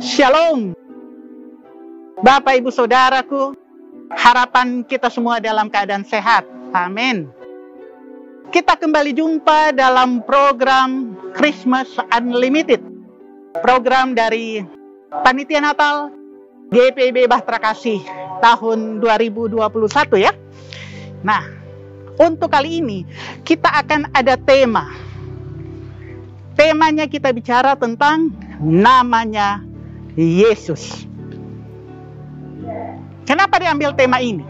Shalom, Bapak Ibu Saudaraku, harapan kita semua dalam keadaan sehat, amin. Kita kembali jumpa dalam program Christmas Unlimited, program dari Panitia Natal GPIB Bahtera Kasih tahun 2021 ya. Nah, untuk kali ini kita akan ada tema. Temanya kita bicara tentang namanya Yesus. Kenapa diambil tema ini?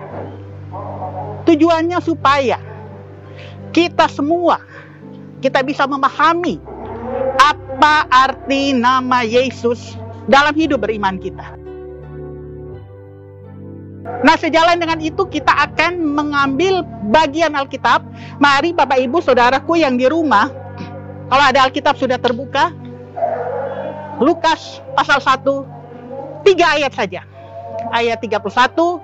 Tujuannya supaya kita semua bisa memahami apa arti nama Yesus dalam hidup beriman kita. Nah, sejalan dengan itu kita akan mengambil bagian Alkitab. Mari Bapak Ibu Saudaraku yang di rumah, kalau ada Alkitab sudah terbuka, Lukas pasal 1, 3 ayat saja. Ayat 31,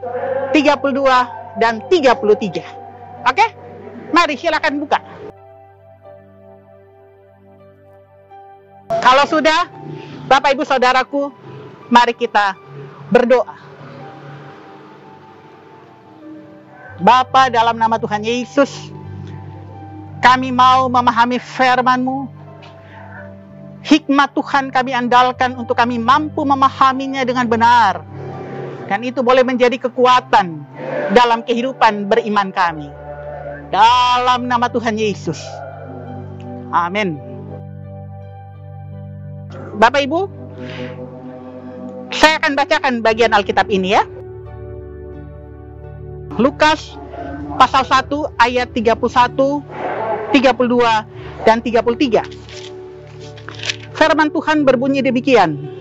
32, dan 33. Oke? Mari silakan buka. Kalau sudah, Bapak Ibu Saudaraku, mari kita berdoa. Bapa, dalam nama Tuhan Yesus, kami mau memahami firman-Mu. Hikmat Tuhan kami andalkan untuk kami mampu memahaminya dengan benar. Dan itu boleh menjadi kekuatan dalam kehidupan beriman kami. Dalam nama Tuhan Yesus. Amin. Bapak Ibu, saya akan bacakan bagian Alkitab ini ya. Lukas pasal 1 ayat 31, 32, dan 33. Firman Tuhan berbunyi demikian.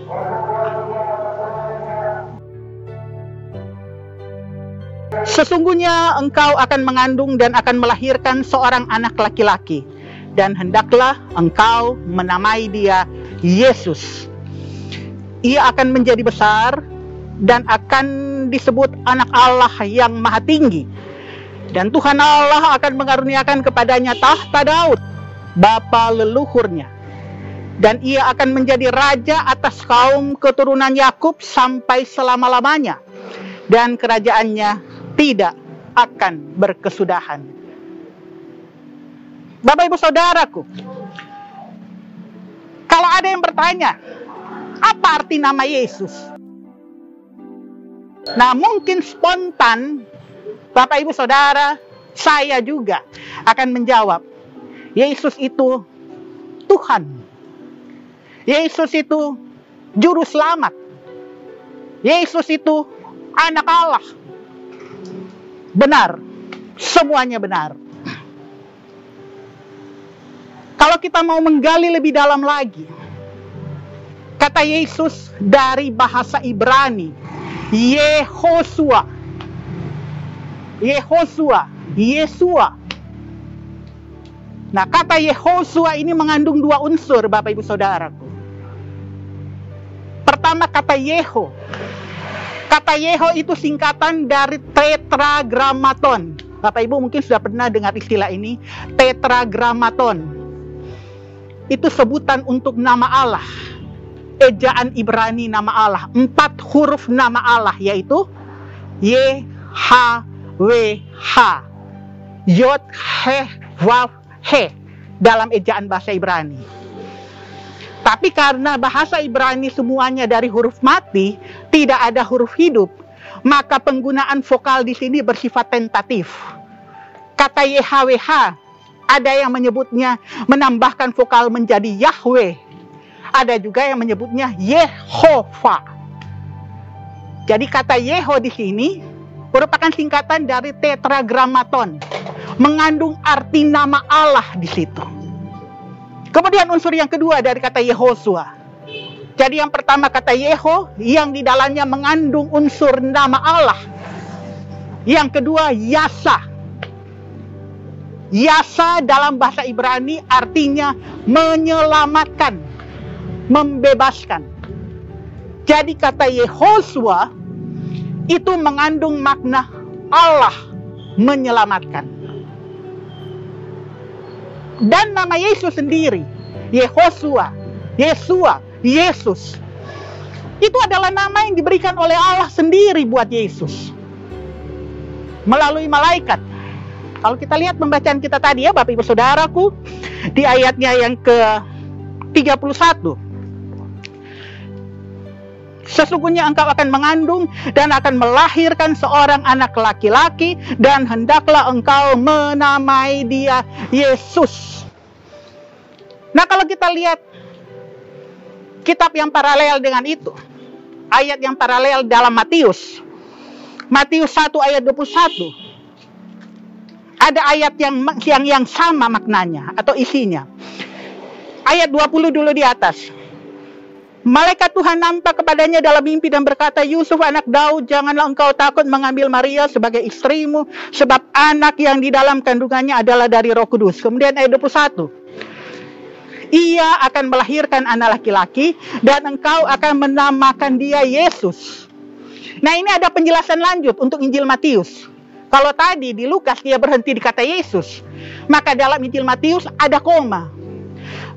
Sesungguhnya engkau akan mengandung dan akan melahirkan seorang anak laki-laki, dan hendaklah engkau menamai dia Yesus. Ia akan menjadi besar dan akan disebut anak Allah yang Maha Tinggi. Dan Tuhan Allah akan mengaruniakan kepadanya tahta Daud, bapa leluhurnya. Dan ia akan menjadi raja atas kaum keturunan Yakub sampai selama-lamanya. Dan kerajaannya tidak akan berkesudahan. Bapak Ibu Saudaraku, kalau ada yang bertanya, apa arti nama Yesus? Nah, mungkin spontan, Bapak Ibu Saudara, saya juga akan menjawab, Yesus itu Tuhan. Yesus itu juru selamat. Yesus itu anak Allah. Benar. Semuanya benar. Kalau kita mau menggali lebih dalam lagi, kata Yesus dari bahasa Ibrani, Yehosua. Yesua. Nah, kata Yehosua ini mengandung dua unsur, Bapak Ibu Saudaraku. Pertama, kata Yeho. Kata Yeho itu singkatan dari tetragrammaton. Bapak Ibu mungkin sudah pernah dengar istilah ini, tetragrammaton. Itu sebutan untuk nama Allah. Ejaan Ibrani nama Allah. 4 huruf nama Allah, yaitu YHWH. Yod, He, Waw, He. Dalam ejaan bahasa Ibrani. Tapi karena bahasa Ibrani semuanya dari huruf mati, tidak ada huruf hidup, maka penggunaan vokal di sini bersifat tentatif. Kata YHWH, ada yang menyebutnya menambahkan vokal menjadi Yahweh. Ada juga yang menyebutnya Yehova. Jadi kata Yeho di sini merupakan singkatan dari tetragrammaton, mengandung arti nama Allah di situ. Kemudian unsur yang kedua dari kata Yehosua. Jadi yang pertama kata Yeho, yang di dalamnya mengandung unsur nama Allah. Yang kedua Yasa. Yasa dalam bahasa Ibrani artinya menyelamatkan, membebaskan. Jadi kata Yehosua itu mengandung makna Allah menyelamatkan. Dan nama Yesus sendiri, Yehosua, Yesua, Yesus, itu adalah nama yang diberikan oleh Allah sendiri buat Yesus melalui malaikat. Kalau kita lihat pembacaan kita tadi ya Bapak Ibu Saudaraku, di ayatnya yang ke-31. Sesungguhnya engkau akan mengandung dan akan melahirkan seorang anak laki-laki, dan hendaklah engkau menamai dia Yesus. Nah, kalau kita lihat kitab yang paralel dengan itu, ayat yang paralel dalam Matius 1 ayat 21. Ada ayat yang sama maknanya atau isinya. Ayat 20 dulu di atas. Malaikat Tuhan nampak kepadanya dalam mimpi dan berkata, Yusuf anak Daud, janganlah engkau takut mengambil Maria sebagai istrimu, sebab anak yang di dalam kandungannya adalah dari Roh Kudus. Kemudian ayat 21. Ia akan melahirkan anak laki-laki dan engkau akan menamakan dia Yesus. Nah, ini ada penjelasan lanjut untuk Injil Matius. Kalau tadi di Lukas dia berhenti di kata Yesus, maka dalam Injil Matius ada koma.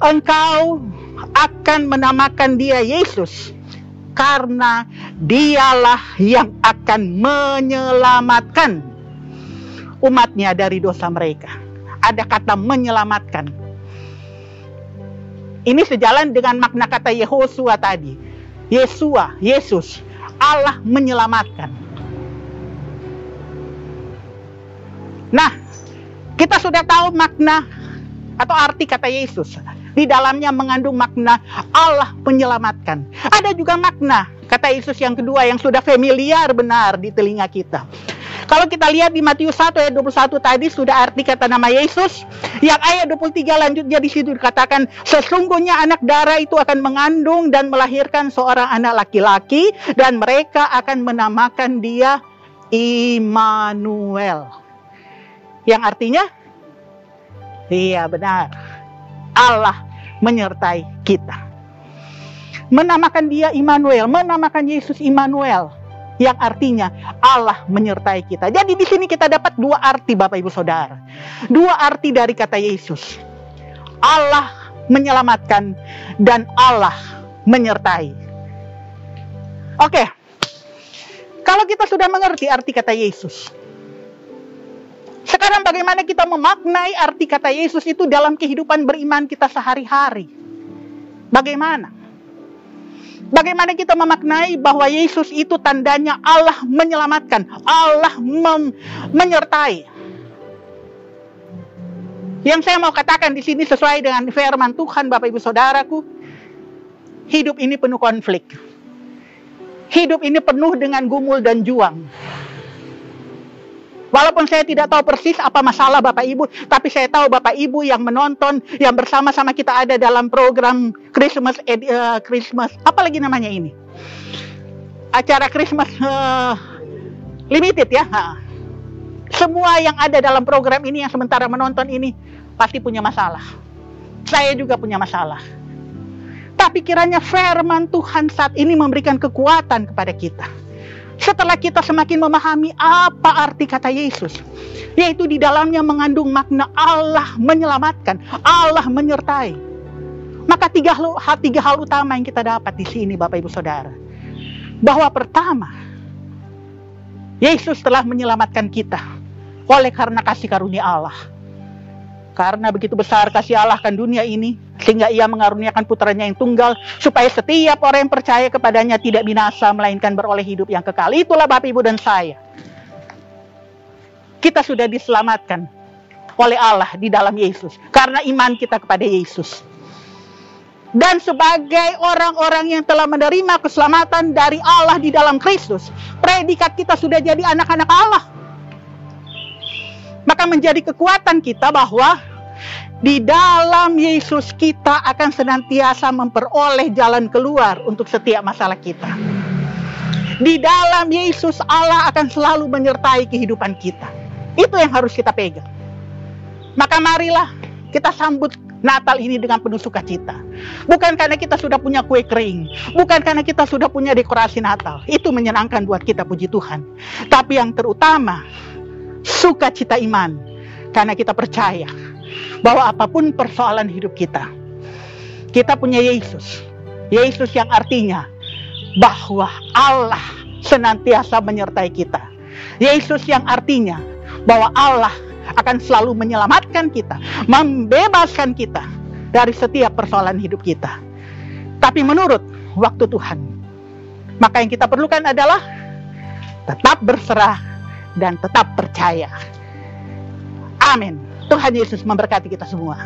Engkau akan menamakan dia Yesus karena dialah yang akan menyelamatkan umatnya dari dosa mereka. Ada kata menyelamatkan. Ini sejalan dengan makna kata Yehosua tadi. Yesua, Yesus, Allah menyelamatkan. Nah, kita sudah tahu makna atau arti kata Yesus. Di dalamnya mengandung makna Allah menyelamatkan. Ada juga makna kata Yesus yang kedua yang sudah familiar benar di telinga kita. Kalau kita lihat di Matius 1 ayat 21 tadi sudah arti kata nama Yesus. Yang ayat 23 lanjutnya di situ dikatakan, sesungguhnya anak darah itu akan mengandung dan melahirkan seorang anak laki-laki, dan mereka akan menamakan dia Immanuel. Yang artinya, iya benar, Allah menyertai kita. Menamakan dia Immanuel, menamakan Yesus Immanuel, yang artinya Allah menyertai kita. Jadi di sini kita dapat dua arti Bapak Ibu Saudara. Dua arti dari kata Yesus. Allah menyelamatkan dan Allah menyertai. Oke. Kalau kita sudah mengerti arti kata Yesus, sekarang bagaimana kita memaknai arti kata Yesus itu dalam kehidupan beriman kita sehari-hari? Bagaimana? Bagaimana kita memaknai bahwa Yesus itu tandanya Allah menyelamatkan, Allah menyertai? Yang saya mau katakan di sini sesuai dengan firman Tuhan Bapak Ibu Saudaraku, hidup ini penuh konflik. Hidup ini penuh dengan gumul dan juang. Walaupun saya tidak tahu persis apa masalah Bapak Ibu, tapi saya tahu Bapak Ibu yang menonton, yang bersama-sama kita ada dalam program Christmas, apa lagi namanya ini? Acara Christmas Limited ya. Semua yang ada dalam program ini yang sementara menonton ini pasti punya masalah. Saya juga punya masalah. Tapi kiranya firman Tuhan saat ini memberikan kekuatan kepada kita. Setelah kita semakin memahami apa arti kata Yesus, yaitu di dalamnya mengandung makna Allah menyelamatkan, Allah menyertai. Maka tiga hal utama yang kita dapat di sini Bapak Ibu Saudara. Bahwa pertama, Yesus telah menyelamatkan kita oleh karena kasih karunia Allah. Karena begitu besar kasih Allah akan dunia ini, sehingga ia mengaruniakan putranya yang tunggal, supaya setiap orang yang percaya kepadanya tidak binasa, melainkan beroleh hidup yang kekal. Itulah Bapak Ibu dan saya. Kita sudah diselamatkan oleh Allah di dalam Yesus, karena iman kita kepada Yesus. Dan sebagai orang-orang yang telah menerima keselamatan dari Allah di dalam Kristus, predikat kita sudah jadi anak-anak Allah. Maka menjadi kekuatan kita bahwa di dalam Yesus kita akan senantiasa memperoleh jalan keluar untuk setiap masalah kita. Di dalam Yesus Allah akan selalu menyertai kehidupan kita. Itu yang harus kita pegang. Maka marilah kita sambut Natal ini dengan penuh sukacita. Bukan karena kita sudah punya kue kering, bukan karena kita sudah punya dekorasi Natal. Itu menyenangkan buat kita, puji Tuhan. Tapi yang terutama, sukacita iman. Karena kita percaya bahwa apapun persoalan hidup kita punya Yesus. Yesus yang artinya bahwa Allah senantiasa menyertai kita. Yesus yang artinya bahwa Allah akan selalu menyelamatkan kita, membebaskan kita dari setiap persoalan hidup kita. Tapi menurut waktu Tuhan, maka yang kita perlukan adalah tetap berserah dan tetap percaya. Amin. Tuhan Yesus memberkati kita semua.